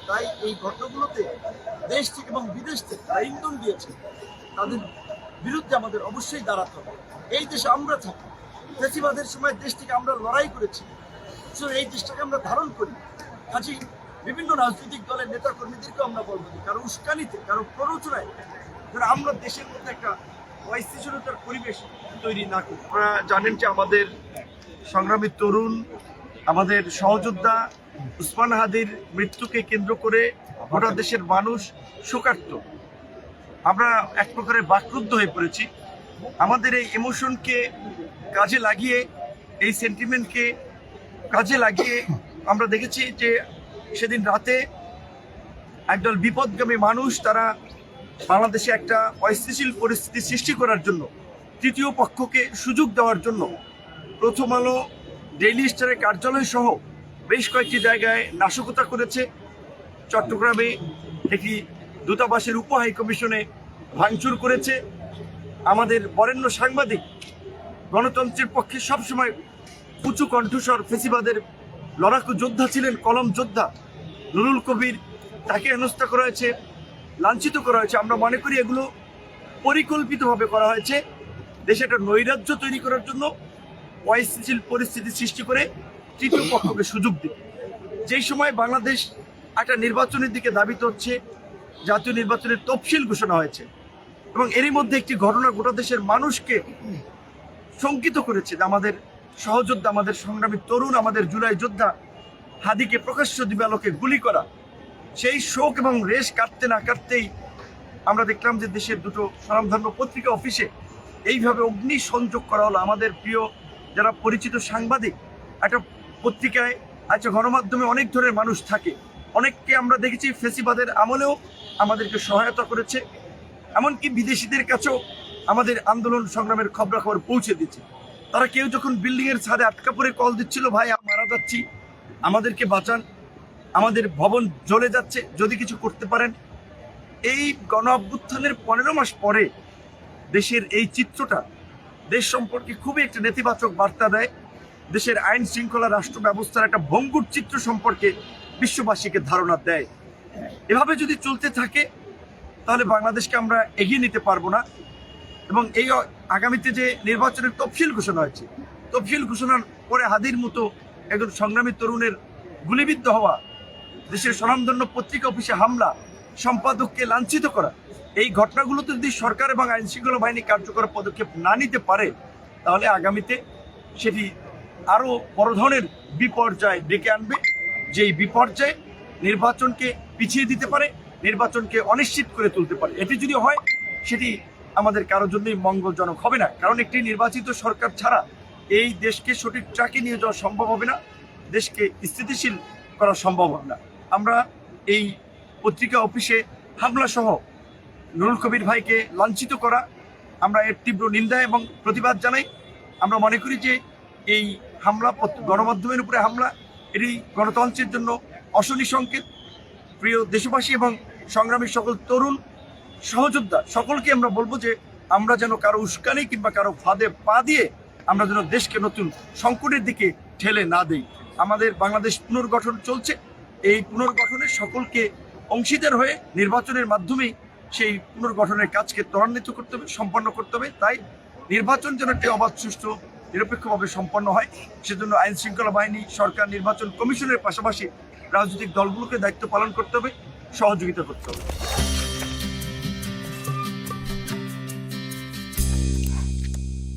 তাই এই ঘটনাগুলোতে দেশ থেকে এবং বিদেশ থেকে যারা ইন্ধন দিয়েছে তাদের বিরুদ্ধে আমাদের অবশ্যই দাঁড়াতে হবে। এই দেশে আমরা থাকি, ফ্যাসিবাদের সময় দেশ থেকে আমরা লড়াই করেছি, এই দেশটাকে আমরা ধারণ করি। কাজেই বিভিন্ন রাজনৈতিক দলের নেতা কর্মীদেরকেও আমরা বলবো কারো উস্কানিতে, কারো প্ররোচনায় যারা আমরা দেশের মধ্যে একটা অস্থিতিশীলতার পরিবেশ তৈরি না করি। আপনারা জানেন যে আমাদের সংগ্রামী তরুণ, আমাদের সহযোদ্ধা উসমান হাদির মৃত্যুকে কেন্দ্র করে গোটা দেশের মানুষ শোকার্ত। আমরা এক প্রকারের বাকরুদ্ধ হয়ে পড়েছি। আমাদের এই ইমোশনকে কাজে লাগিয়ে, এই সেন্টিমেন্টকে কাজে লাগিয়ে আমরা দেখেছি যে সেদিন রাতে একদল বিপদগামী মানুষ তারা বাংলাদেশে একটা অস্থিতিশীল পরিস্থিতি সৃষ্টি করার জন্য, তৃতীয় পক্ষকে সুযোগ দেওয়ার জন্য প্রথম আলো, ডেইলি স্টারের কার্যালয় সহ বেশ কয়েকটি জায়গায় নাশকতা করেছে। চট্টগ্রামে একটি দূতাবাসের উপ হাই কমিশনে ভাঙচুর করেছে। আমাদের বরেণ্য সাংবাদিক, গণতন্ত্রের পক্ষে সবসময় উঁচু কণ্ঠস্বর, ফেসিবাদের লড়াকু যোদ্ধা ছিলেন, কলম যোদ্ধা নুরুল কবির, তাকে হেনস্থা করা হয়েছে, লাঞ্ছিত করা হয়েছে। আমরা মনে করি এগুলো পরিকল্পিতভাবে করা হয়েছে দেশে একটা নৈরাজ্য তৈরি করার জন্য, অস্থিতিশীল পরিস্থিতি সৃষ্টি করে তৃতীয় পক্ষকে সুযোগ দিতে। যেই সময় বাংলাদেশ একটা নির্বাচনের দিকে ধাবিত হচ্ছে, জাতীয় নির্বাচনের তফসিল ঘোষণা হয়েছে এবং এরই মধ্যে একটি ঘটনা গোটা দেশের মানুষকে শঙ্কিত করেছে যে আমাদের সহযোদ্ধা, আমাদের সংগ্রামী তরুণ, আমাদের জুলাই যোদ্ধা হাদিকে প্রকাশ্য দিবালোকে গুলি করা। সেই শোক এবং রেশ কাটতে না কাটতেই আমরা দেখলাম যে দেশের দুটো স্বনামধন্য পত্রিকা অফিসে এইভাবে অগ্নি সংযোগ করা হলো। আমাদের প্রিয় যারা পরিচিত সাংবাদিক, একটা পত্রিকায় আচ্ছা গণমাধ্যমে অনেক ধরনের মানুষ থাকে, অনেককে আমরা দেখেছি ফেসিবাদের আমলেও আমাদেরকে সহায়তা করেছে, এমনকি বিদেশিদের কাছেও আমাদের আন্দোলন সংগ্রামের খবরাখবর পৌঁছে দিচ্ছে। তারা কেউ যখন বিল্ডিংয়ের ছাদে আটকা পড়ে কল দিচ্ছিল, ভাই মারা যাচ্ছি, আমাদেরকে বাঁচান, আমাদের ভবন জ্বলে যাচ্ছে, যদি কিছু করতে পারেন। এই গণ অভ্যুত্থানের 15 মাস পরে দেশের এই চিত্রটা দেশ সম্পর্কে খুবই একটা নেতিবাচক বার্তা দেয়। দেশের আইন শৃঙ্খলা, রাষ্ট্র ব্যবস্থার একটা ভঙ্গুর চিত্র সম্পর্কে বিশ্ববাসীকে ধারণা দেয়। এভাবে যদি চলতে থাকে তাহলে বাংলাদেশকে আমরা এগিয়ে নিতে পারবো না। এবং এই আগামীতে যে নির্বাচনের তফসিল ঘোষণা হয়েছে, তফসিল ঘোষণার পরে হাদির মতো একজন সংগ্রামী তরুণের গুলিবিদ্ধ হওয়া, দেশের স্বনামধন্য পত্রিকা অফিসে হামলা, সম্পাদককে লাঞ্ছিত করা, এই ঘটনাগুলোতে যদি সরকার এবং আইন শৃঙ্খলা বাহিনী কার্যকর পদক্ষেপ না নিতে পারে তাহলে আগামীতে সেটি আরও বড় ধরনের বিপর্যয় ডেকে আনবে। যেই বিপর্যয় নির্বাচনকে পিছিয়ে দিতে পারে, নির্বাচনকে অনিশ্চিত করে তুলতে পারে। এটি যদি হয় সেটি আমাদের কারোর জন্যই মঙ্গলজনক হবে না। কারণ একটি নির্বাচিত সরকার ছাড়া এই দেশকে সঠিক ট্র্যাকে নিয়ে যাওয়া সম্ভব হবে না, দেশকে স্থিতিশীল করা সম্ভব হবে না। আমরা এই পত্রিকা অফিসে হামলা সহ নুরুল কবির ভাইকে লাঞ্ছিত করা, আমরা এর তীব্র নিন্দা এবং প্রতিবাদ জানাই। আমরা মনে করি যে এই হামলা, গণমাধ্যমের উপরে হামলা, এটি গণতন্ত্রের জন্য অশনি সংকেত। প্রিয় দেশবাসী এবং সংগ্রামী সকল তরুণ সহযোদ্ধা সকলকে আমরা বলবো যে আমরা যেন কারো উস্কানি কিংবা কারো ফাঁদে পা দিয়ে আমরা যেন দেশকে নতুন সংকটের দিকে ঠেলে না দেই। আমাদের বাংলাদেশ পুনর্গঠন চলছে, এই পুনর্গঠনে সকলকে অংশীদার হয়ে নির্বাচনের মাধ্যমেই সেই পুনর্গঠনের কাজকে ত্বরান্বিত করতে হবে, সম্পন্ন করতে হবে। তাই নির্বাচন যেন একটি অবাধ, সুষ্ঠু, নিরপেক্ষভাবে সম্পন্ন হয়, সেজন্য আইন শৃঙ্খলা বাহিনী, সরকার, নির্বাচন কমিশনের পাশাপাশি রাজনৈতিক দলগুলোকে দায়িত্ব পালন করতে হবে, সহযোগিতা করতে হবে।